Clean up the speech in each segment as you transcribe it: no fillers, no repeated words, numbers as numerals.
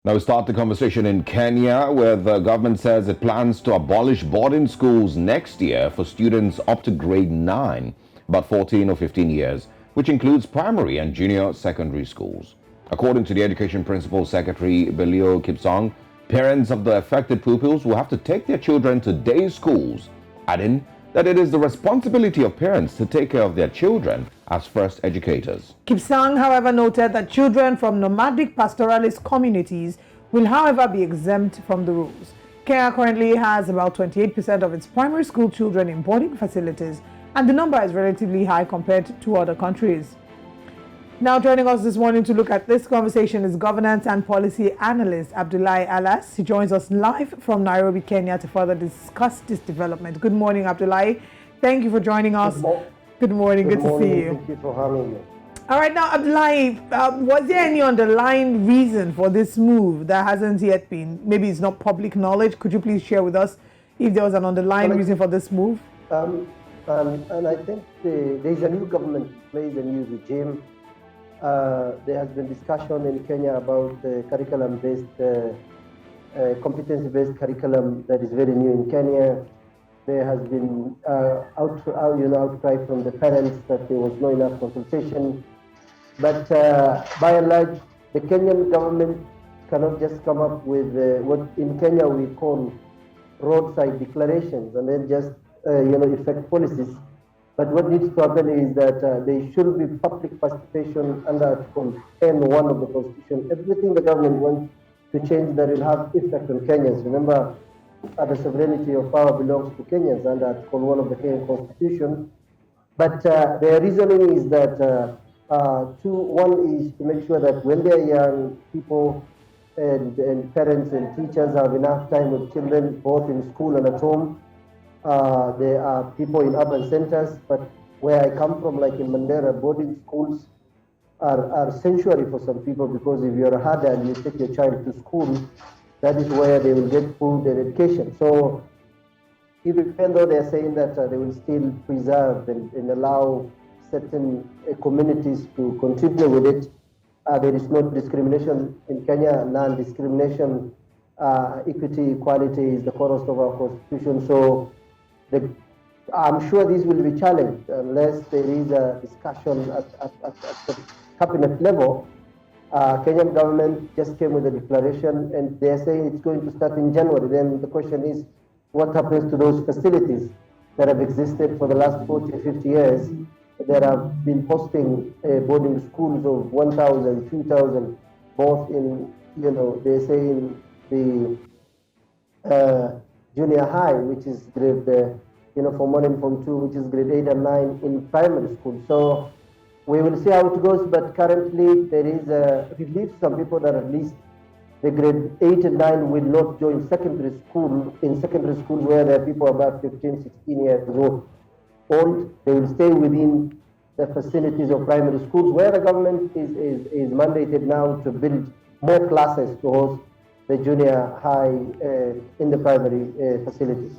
Now we start the conversation in Kenya, where the government says it plans to abolish boarding schools next year for students up to grade 9, about 14 or 15 years, which includes primary and junior secondary schools. According to the Education Principal Secretary Belio Kipsang, parents of the affected pupils will have to take their children to day schools, adding that it is the responsibility of parents to take care of their children as first educators. Kipsang, however, noted that children from nomadic pastoralist communities will, however, be exempt from the rules. Kenya currently has about 28% of its primary school children in boarding facilities, and the number is relatively high compared to other countries. Now joining us this morning to look at this conversation is governance and policy analyst ABDULLAHI Alas. He joins us live from Nairobi, Kenya to further discuss this development. Good morning, ABDULLAHI. Thank you for joining us. Good morning. Good to see you. Thank you for having me. All right, now ABDULLAHI, was there any underlying reason for this move that hasn't yet been, maybe it's not public knowledge? Could you please share with us if there was an underlying reason for this move? And I think there's a new government in place, a new regime. There has been discussion in Kenya about the curriculum-based, competency-based curriculum that is very new in Kenya. There has been outcry from the parents that there was not enough consultation. But by and large, the Kenyan government cannot just come up with what in Kenya we call roadside declarations and then just effect policies. But what needs to happen is that there should be public participation under Article 10(1) of the Constitution. Everything the government wants to change that will have effect on Kenyans. Remember, the sovereignty of power belongs to Kenyans under Article 1 of the Kenyan Constitution. But their reasoning is that one is to make sure that when they are young, people and parents and teachers have enough time with children, both in school and at home. There are people in urban centers, but where I come from, like in Mandera, boarding schools are sanctuary for some people, because if you're a harder and you take your child to school, that is where they will get food and education. So even though they're saying that they will still preserve and allow certain communities to continue with it, there is no discrimination in Kenya. Non-discrimination, equity, equality is the cornerstone of our constitution. So I'm sure this will be challenged unless there is a discussion at the cabinet level. Kenyan government just came with a declaration and they're saying it's going to start in January. Then the question is, what happens to those facilities that have existed for the last 40, 50 years that have been hosting boarding schools of 1,000, 2,000, both in, they say in the junior high, which is grade, from 1 and from 2, which is grade 8 and 9 in primary school. So we will see how it goes, but currently there is a relief. Some people that at least the grade 8 and 9 will not join secondary school. In secondary school where there are people about 15, 16 years old, they will stay within the facilities of primary schools, where the government is mandated now to build more classes to host the junior high in the primary facilities.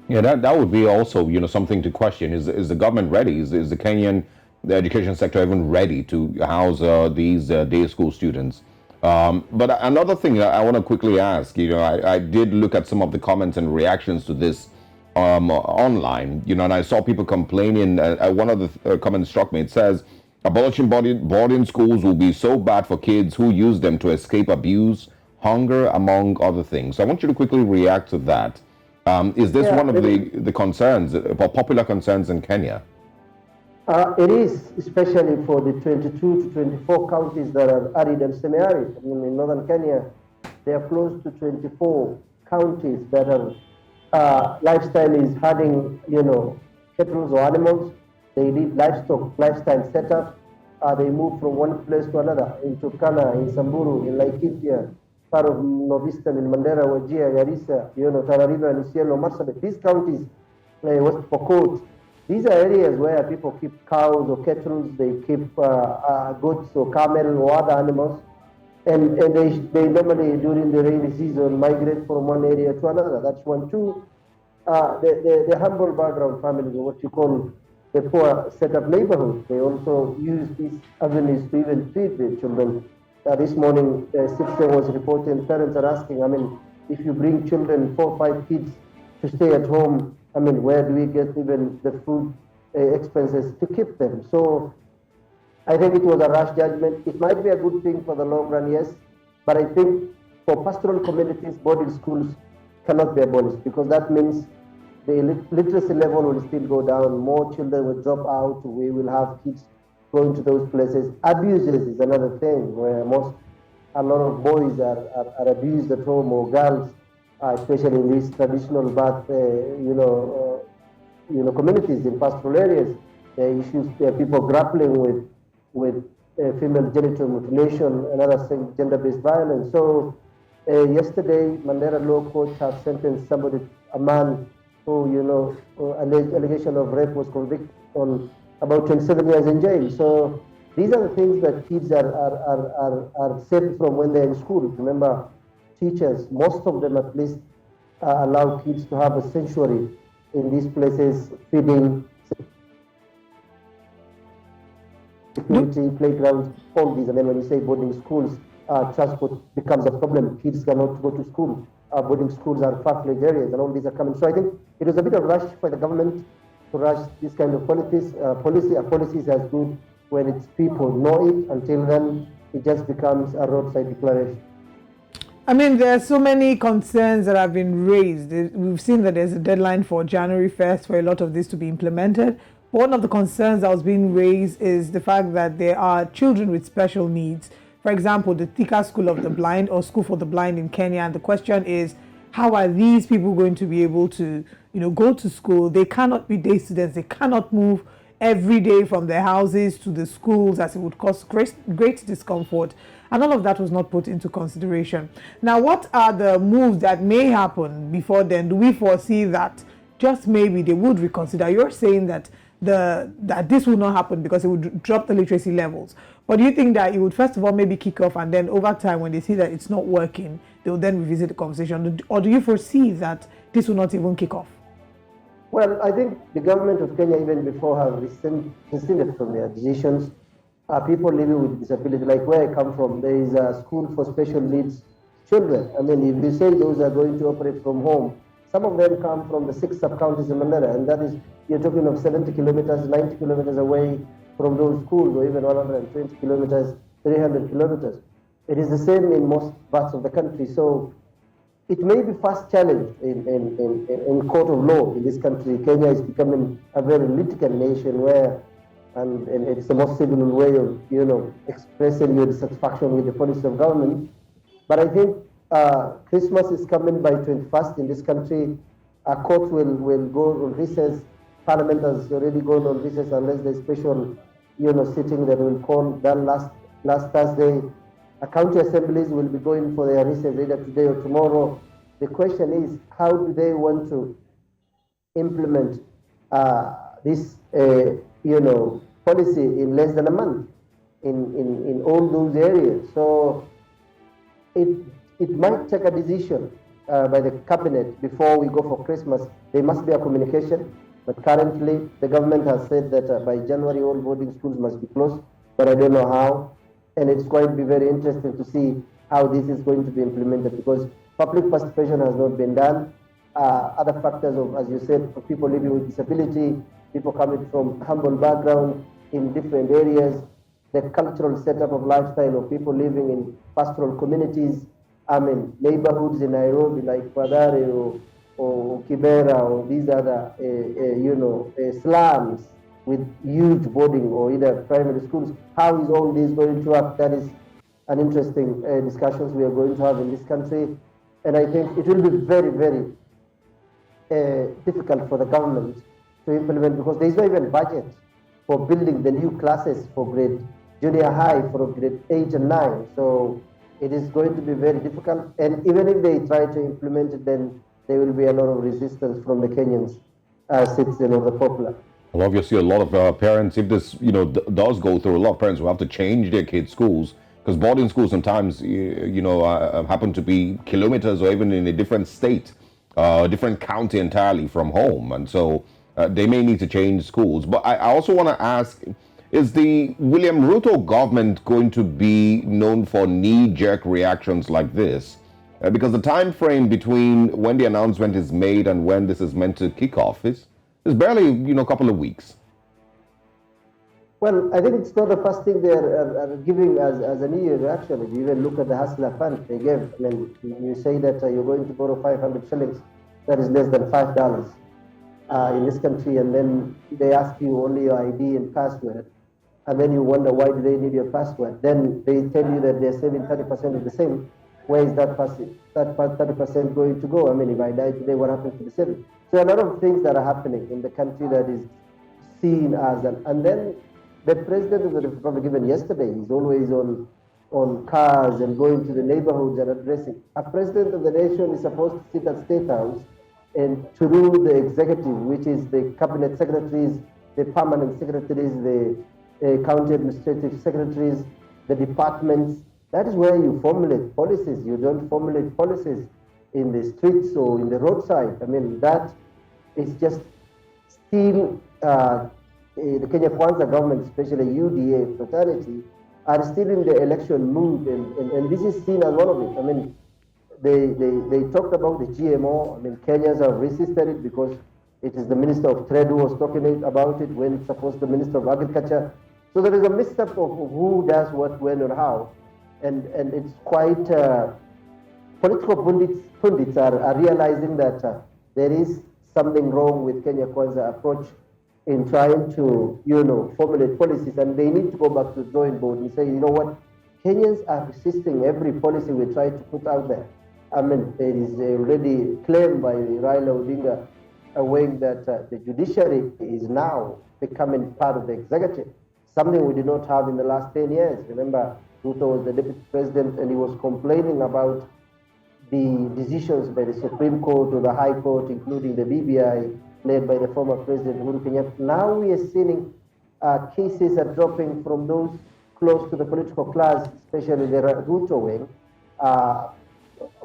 Yeah, that would be also, something to question. Is the government ready? Is the Kenyan the education sector even ready to house these day school students? But another thing I want to quickly ask, I did look at some of the comments and reactions to this online, and I saw people complaining. One of the comments struck me. It says, abolishing boarding schools will be so bad for kids who use them to escape abuse, hunger, among other things. So I want you to quickly react to that. Is this one of the concerns, popular concerns in Kenya? It is, especially for the 22 to 24 counties that are arid and semi-arid. I mean, in northern Kenya, there are close to 24 counties that are lifestyle is herding, cattle or animals. They need livestock, lifestyle setup. They move from one place to another, in Turkana, in Samburu, in Laikipia, part of Northeastern, in Mandera, Wajir, Garissa, Tana River, and Isiolo, Marsabit. These counties, West Pokot, these are areas where people keep cows or cattle, they keep goats or camel or other animals, and they normally, during the rainy season, migrate from one area to another. That's one. Two, the humble background families, or what you call the poor set up neighborhoods, they also use these avenues to even feed their children. This morning, Kipsang was reporting parents are asking, I mean, if you bring children, 4 or 5 kids to stay at home, I mean, where do we get even the food expenses to keep them? So I think it was a rash judgment. It might be a good thing for the long run, yes, but I think for pastoral communities, boarding schools cannot be abolished, because that means the literacy level will still go down. More children will drop out. We will have kids going to those places. Abuses is another thing where a lot of boys are abused at home, or girls, especially in these traditional birth, communities in pastoral areas. Issues, people grappling with female genital mutilation and other gender-based violence. So yesterday, Mandela Law Court has sentenced a man who, allegation of rape, was convicted on about 27 years in jail. So these are the things that kids are saved from when they're in school. Remember, teachers, most of them at least, allow kids to have a sanctuary in these places, feeding, security, playgrounds, all these. And then when you say boarding schools, transport becomes a problem. Kids cannot go to school. Boarding schools are far-fetched areas, and all these are coming. So I think it was a bit of rush for the government to rush this kind of policies. Policy is as good when its people know it. Until then, it just becomes a roadside declaration. I mean, there are so many concerns that have been raised. We've seen that there's a deadline for January 1st for a lot of this to be implemented. One of the concerns that was being raised is the fact that there are children with special needs. For example, the Thika School of the Blind, or School for the Blind in Kenya. And the question is, how are these people going to be able to, go to school? They cannot be day students. They cannot move every day from their houses to the schools, as it would cause great discomfort. And all of that was not put into consideration. Now, what are the moves that may happen before then? Do we foresee that just maybe they would reconsider? You're saying that this will not happen because it would drop the literacy levels. But do you think that it would first of all maybe kick off, and then over time, when they see that it's not working, they will then revisit the conversation? Or do you foresee that this will not even kick off? Well, I think the government of Kenya, even before, have rescinded from their decisions. People living with disability, like where I come from, there is a school for special needs children. I mean, if you say those are going to operate from home, some of them come from the 6 sub-counties in Mandela, and that is, you're talking of 70 kilometers, 90 kilometers away from those schools, or even 120 kilometers, 300 kilometers. It is the same in most parts of the country. So it may be first challenged in court of law in this country. Kenya is becoming a very litigant nation where, and it's the most civil way of, expressing your dissatisfaction with the policy of government. But I think Christmas is coming by 21st in this country. A court will go on recess. Parliament has already gone on recess unless there's special, sitting that will call done last Thursday. County assemblies will be going for their recess either today or tomorrow. The question is, how do they want to implement this, policy in less than a month in all those areas? So it might take a decision by the cabinet before we go for Christmas. There must be a communication, but currently the government has said that by January all boarding schools must be closed, but I don't know how. And it's going to be very interesting to see how this is going to be implemented, because public participation has not been done. Other factors of, as you said, for people living with disability, people coming from humble background in different areas, the cultural setup of lifestyle of people living in pastoral communities, neighborhoods in Nairobi like Padare or Kibera or these other, slums with huge boarding or either primary schools. How is all this going to work? That is an interesting discussions we are going to have in this country. And I think it will be very, very difficult for the government to implement, because there is no even budget for building the new classes for junior high for grade 8 and 9. So it is going to be very difficult. And even if they try to implement it, then there will be a lot of resistance from the Kenyans, citizens or the popular. Well, obviously, a lot of parents, if this, does go through, a lot of parents will have to change their kids' schools, because boarding schools sometimes, happen to be kilometers or even in a different state, different county entirely from home. And so they may need to change schools. But I also want to ask, Is the William Ruto government going to be known for knee-jerk reactions like this? Because the time frame between when the announcement is made and when this is meant to kick off is barely, a couple of weeks. Well, I think it's not the first thing they are giving as a knee reaction. If you even look at the Hustler Fund they gave, I mean, you say that you're going to borrow 500 shillings, that is less than $5 in this country, and then they ask you only your ID and password, and then you wonder why do they need your password. Then they tell you that they're saving 30% of the same. Where is that 30% going to go? I mean, if I die today, what happens to the saving? So a lot of things that are happening in the country that is seen as, and then the president of the Republic, even yesterday, he's always on cars and going to the neighborhoods and addressing. A president of the nation is supposed to sit at State House and to rule the executive, which is the cabinet secretaries, the permanent secretaries, the county administrative secretaries, the departments. That is where you formulate policies. You don't formulate policies in the streets or in the roadside. I mean, that is just still the Kenya Kwanza government, especially UDA fraternity, are still in the election mood, and this is seen as one of it. I mean, they talked about the GMO. I mean, Kenyans have resisted it because it is the Minister of Trade who was talking about it when it's supposed the Minister of Agriculture. So there is a misstep of who does what, when, or how, and it's quite political pundits are realizing that there is something wrong with Kenya Kwanza approach in trying to, formulate policies, and they need to go back to the drawing board and say, you know what, Kenyans are resisting every policy we try to put out there. I mean, it is already claimed by Raila Odinga away that the judiciary is now becoming part of the executive, something we did not have in the last 10 years. Remember, Ruto was the deputy president and he was complaining about the decisions by the Supreme Court or the High Court, including the BBI, led by the former President Uhuru Kenyatta. Now we are seeing cases are dropping from those close to the political class, especially the Ruto wing.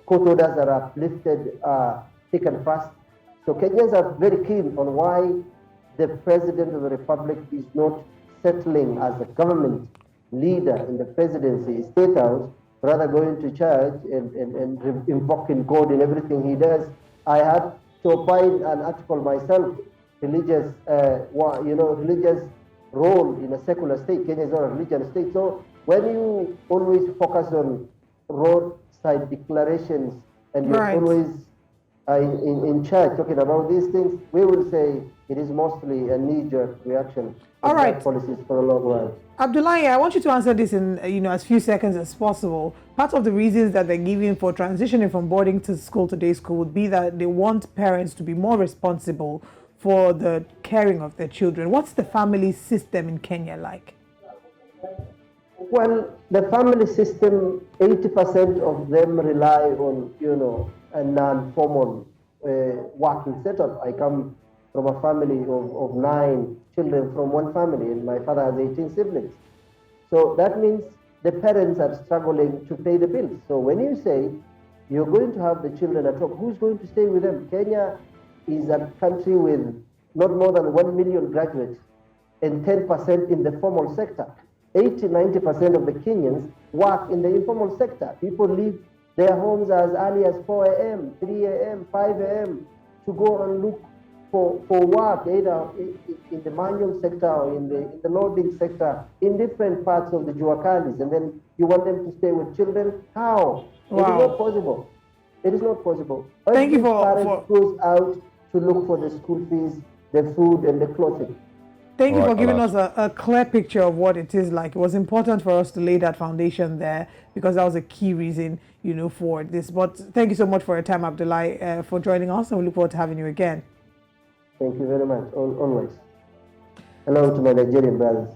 Court orders are uplifted thick and fast. So Kenyans are very keen on why the President of the Republic is not settling as a government leader in the presidency, State House, rather going to church and invoking God in everything he does. I had to opine an article myself, religious role in a secular state. Kenya is not a religious state. So when you always focus on roadside declarations and you're always in church talking about these things, we will say it is mostly a knee-jerk reaction. All right. Policies for a long while. Abdullahi, I want you to answer this in as few seconds as possible. Part of the reasons that they're giving for transitioning from boarding to school to day school would be that they want parents to be more responsible for the caring of their children. What's the family system in Kenya like? Well, the family system, 80% of them rely on a non-formal working setup. I come from a family of 9 children from one family, and my father has 18 siblings. So that means the parents are struggling to pay the bills. So when you say you're going to have the children at home, who's going to stay with them? Kenya is a country with not more than 1 million graduates and 10% in the formal sector. 80-90% of the Kenyans work in the informal sector. People leave their homes as early as 4 a.m., 3 a.m., 5 a.m. to go and look for work, either in the manual sector or in the loading sector, in different parts of the Juakalis, and then you want them to stay with children? How? Wow. It is not possible. It is not possible. Thank you for parents goes out to look for the school fees, the food, and the clothing. Thank you for giving us a clear picture of what it is like. It was important for us to lay that foundation there because that was a key reason, for this. But thank you so much for your time, Abdullahi, for joining us, and we look forward to having you again. Thank you very much. Always. Hello to my Nigerian brothers.